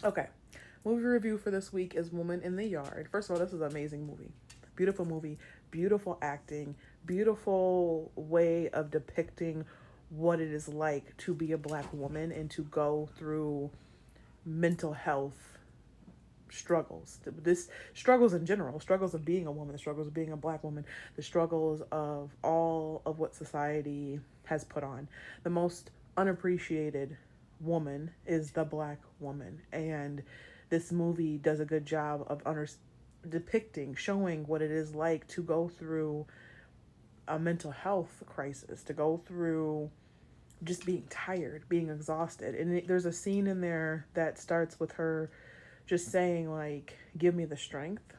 Okay. Movie review for this week is Woman in the Yard. First of all, this is an amazing movie, beautiful acting, beautiful way of depicting what it is like to be a black woman and to go through mental health struggles. This struggles in general, struggles of being a woman, the struggles of being a black woman, the struggles of all of what society has put on. The most unappreciated woman is the black woman, and this movie does a good job of depicting, showing what it is like to go through a mental health crisis, to go through just being tired, being exhausted. And there's a scene in there that starts with her just saying, like, give me the strength.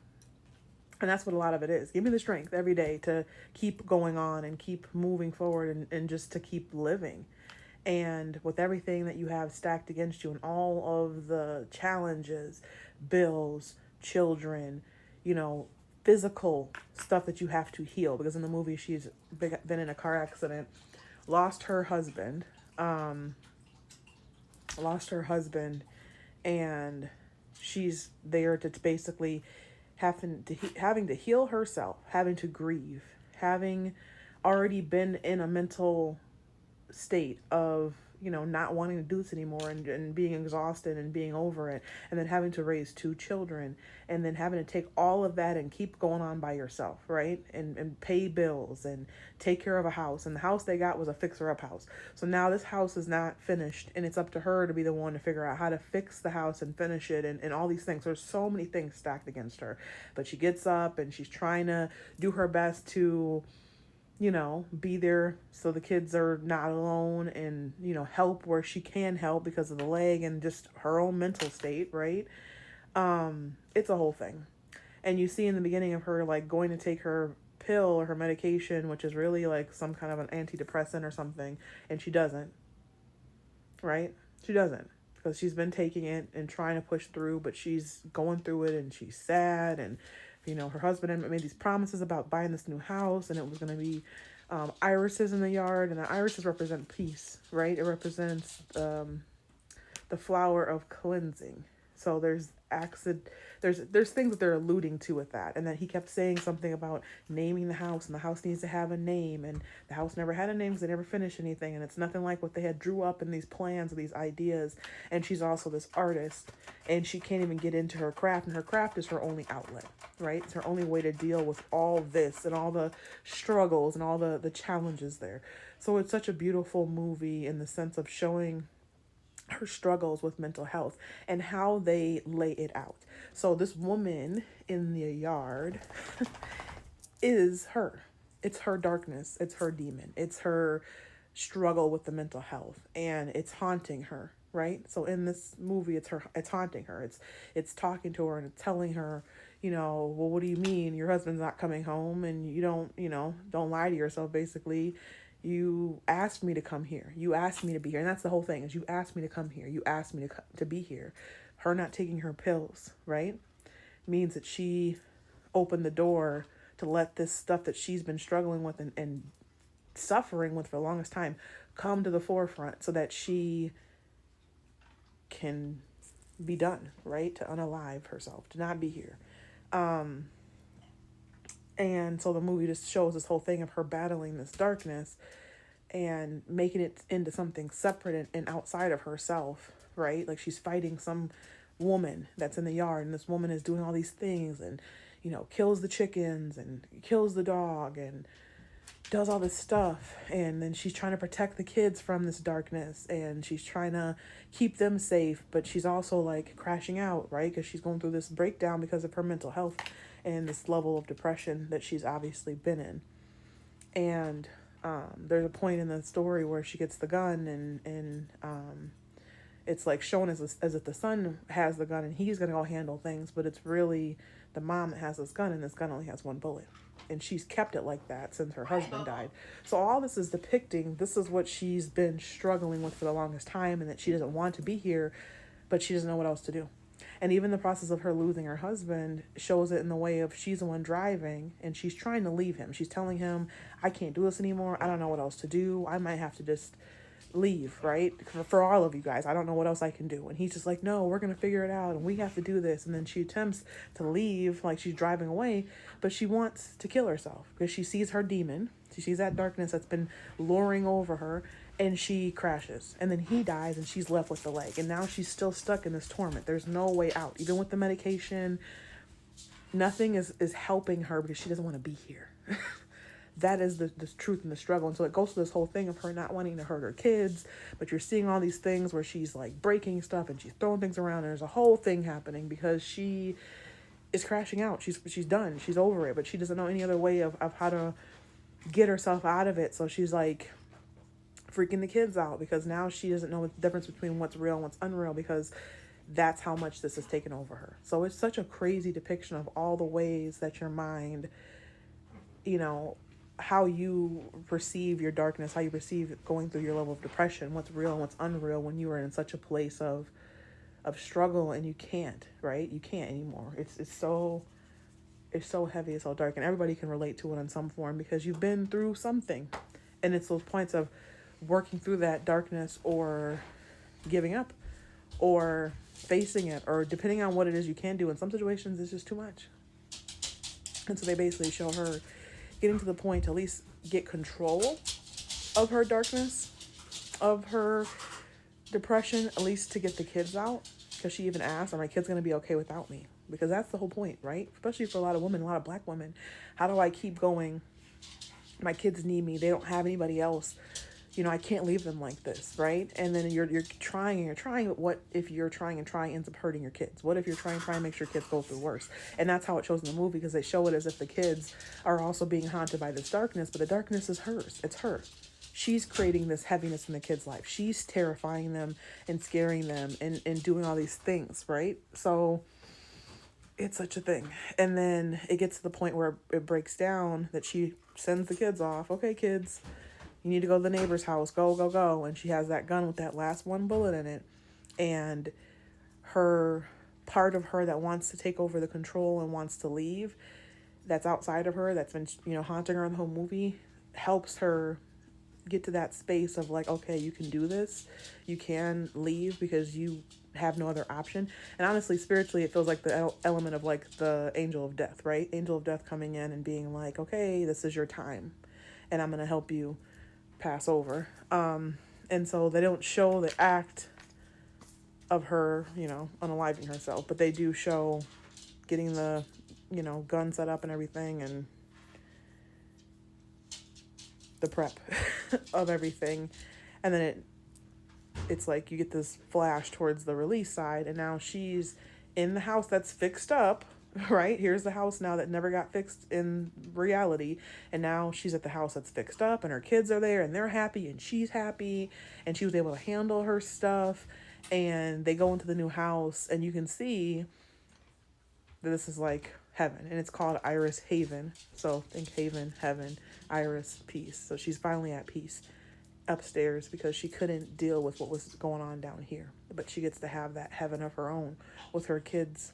And that's what a lot of it is. Give me the strength every day to keep going on and keep moving forward, and just to keep living. And with everything that you have stacked against you and all of the challenges, bills, children, you know, physical stuff that you have to heal. Because in the movie, she's been in a car accident, lost her husband, um, lost her husband, and she's there to basically having to heal herself, having to grieve, having already been in a mental state of, not wanting to do this anymore, and being exhausted and being over it, and then having to raise two children, and then having to take all of that and keep going on by yourself, right? And pay bills and take care of a house. And the house they got was a fixer up house. So now this house is not finished, and it's up to her to be the one to figure out how to fix the house and finish it, and all these things. There's so many things stacked against her. But she gets up and she's trying to do her best to, be there so the kids are not alone, and, help where she can help because of the leg and just her own mental state, right? It's a whole thing. And you see in the beginning of her, like, going to take her pill or her medication, which is really like some kind of an antidepressant or something, and she doesn't, right? She doesn't, because she's been taking it and trying to push through, but she's going through it and she's sad. And her husband had made these promises about buying this new house, and it was going to be irises in the yard, and the irises represent peace, right? It represents the flower of cleansing. So there's things that they're alluding to with that. And then he kept saying something about naming the house, and the house needs to have a name, and the house never had a name because they never finished anything, and it's nothing like what they had drew up in these plans or these ideas. And she's also this artist, and she can't even get into her craft, and her craft is her only outlet, right? It's her only way to deal with all this and all the struggles and all the challenges there. So it's such a beautiful movie in the sense of showing her struggles with mental health and how they lay it out. So this woman in the yard is her. It's her darkness, it's her demon, it's her struggle with the mental health, and it's haunting her, right? So in this movie, it's haunting her. It's talking to her and it's telling her, well, what do you mean your husband's not coming home, and you don't lie to yourself, basically. You asked me to come here. You asked me to be here. And that's the whole thing, is you asked me to come here. You asked me to be here. Her not taking her pills, right? Means that she opened the door to let this stuff that she's been struggling with and suffering with for the longest time come to the forefront, so that she can be done, right? To unalive herself, to not be here. And so the movie just shows this whole thing of her battling this darkness and making it into something separate and outside of herself, right? Like, she's fighting some woman that's in the yard, and this woman is doing all these things, and, kills the chickens and kills the dog and does all this stuff. And then she's trying to protect the kids from this darkness, and she's trying to keep them safe, but she's also, like, crashing out, right? Because she's going through this breakdown because of her mental health and this level of depression that she's obviously been in. And there's a point in the story where she gets the gun, and it's like shown as if the son has the gun and he's gonna go handle things, but it's really the mom that has this gun, and this gun only has one bullet, and she's kept it like that since her husband died. So all this is depicting, this is what she's been struggling with for the longest time, and that she doesn't want to be here, but she doesn't know what else to do. And even the process of her losing her husband shows it in the way of, she's the one driving and she's trying to leave him. She's telling him, I can't do this anymore. I don't know what else to do. I might have to just leave, right? For all of you guys, I don't know what else I can do. And he's just like, no, we're going to figure it out and we have to do this. And then she attempts to leave, like she's driving away, but she wants to kill herself because she sees her demon. She sees that darkness that's been luring over her, and she crashes. And then he dies and she's left with the leg. And now she's still stuck in this torment. There's no way out. Even with the medication, nothing is helping her because she doesn't want to be here. That is the truth and the struggle. And so it goes to this whole thing of her not wanting to hurt her kids, but you're seeing all these things where she's like breaking stuff and she's throwing things around, and there's a whole thing happening because she is crashing out. She's done. She's over it, but she doesn't know any other way of how to get herself out of it. So she's like freaking the kids out because now she doesn't know the difference between what's real and what's unreal because that's how much this has taken over her. So it's such a crazy depiction of all the ways that your mind, you know, how you perceive your darkness, how you perceive going through your level of depression, what's real and what's unreal when you are in such a place of struggle and you can't, right? You can't anymore. It's so heavy, it's so dark, and everybody can relate to it in some form because you've been through something. And it's those points of working through that darkness or giving up or facing it, or depending on what it is you can do. In some situations, it's just too much. And so they basically show her getting to the point to at least get control of her darkness, of her depression, at least to get the kids out. Because she even asked, are my kids going to be okay without me? Because that's the whole point, right? Especially for a lot of women, a lot of black women. How do I keep going? My kids need me. They don't have anybody else. You know, I can't leave them like this, right? And then you're trying and you're trying, but what if you're trying and trying ends up hurting your kids? What if you're trying to make sure kids go through worse? And that's how it shows in the movie, because they show it as if the kids are also being haunted by this darkness, but the darkness is hers. It's her. She's creating this heaviness in the kids' life. She's terrifying them and scaring them and doing all these things, right? So it's such a thing. And then it gets to the point where it breaks down that she sends the kids off. Okay, kids, you need to go to the neighbor's house. Go, go, go. And she has that gun with that last one bullet in it. And her part of her that wants to take over the control and wants to leave, that's outside of her, that's been, you know, haunting her in the whole movie, helps her get to that space of like, okay, you can do this. You can leave because you have no other option. And honestly, spiritually, it feels like the element of like the angel of death, right? Angel of death coming in and being like, okay, this is your time and I'm going to help you pass over. And so they don't show the act of her, you know, unaliving herself, but they do show getting the, you know, gun set up and everything, and the prep of everything. And then it's like you get this flash towards the release side, and now she's in the house that's fixed up, right? Here's the house now that never got fixed in reality, and now she's at the house that's fixed up, and her kids are there, and they're happy, and she's happy, and she was able to handle her stuff. And they go into the new house, and you can see that this is like heaven, and it's called Iris Haven. So think haven, heaven, Iris, peace. So she's finally at peace upstairs because she couldn't deal with what was going on down here, but she gets to have that heaven of her own with her kids,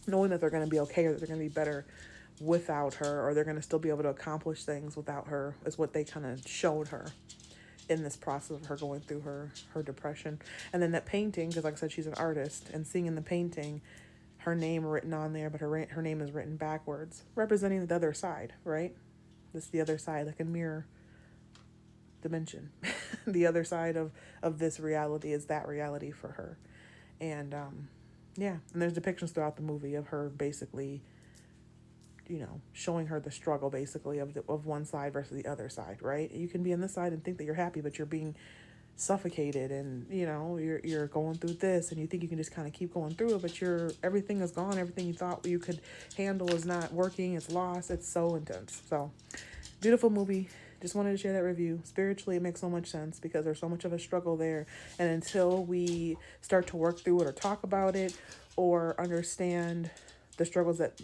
knowing that they're going to be okay, or that they're going to be better without her, or they're going to still be able to accomplish things without her, is what they kind of showed her in this process of her going through her depression. And then that painting, because like I said, she's an artist, and seeing in the painting her name written on there, but her name is written backwards, representing the other side, right? This is the other side, like a mirror dimension. The other side of this reality is that reality for her. And yeah, and there's depictions throughout the movie of her basically, you know, showing her the struggle basically of one side versus the other side, right? You can be on this side and think that you're happy, but you're being suffocated, and you know, you're going through this, and you think you can just kind of keep going through it, but everything is gone. Everything you thought you could handle is not working. It's lost. It's so intense. So beautiful movie. Just wanted to share that review. Spiritually, it makes so much sense because there's so much of a struggle there. And until we start to work through it or talk about it or understand the struggles that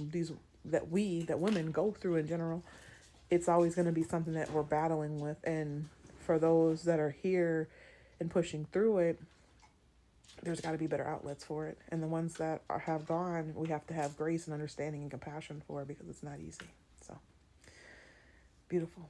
women go through in general, it's always going to be something that we're battling with. And for those that are here and pushing through it, there's got to be better outlets for it. And the ones that have gone, we have to have grace and understanding and compassion for, because it's not easy. So beautiful.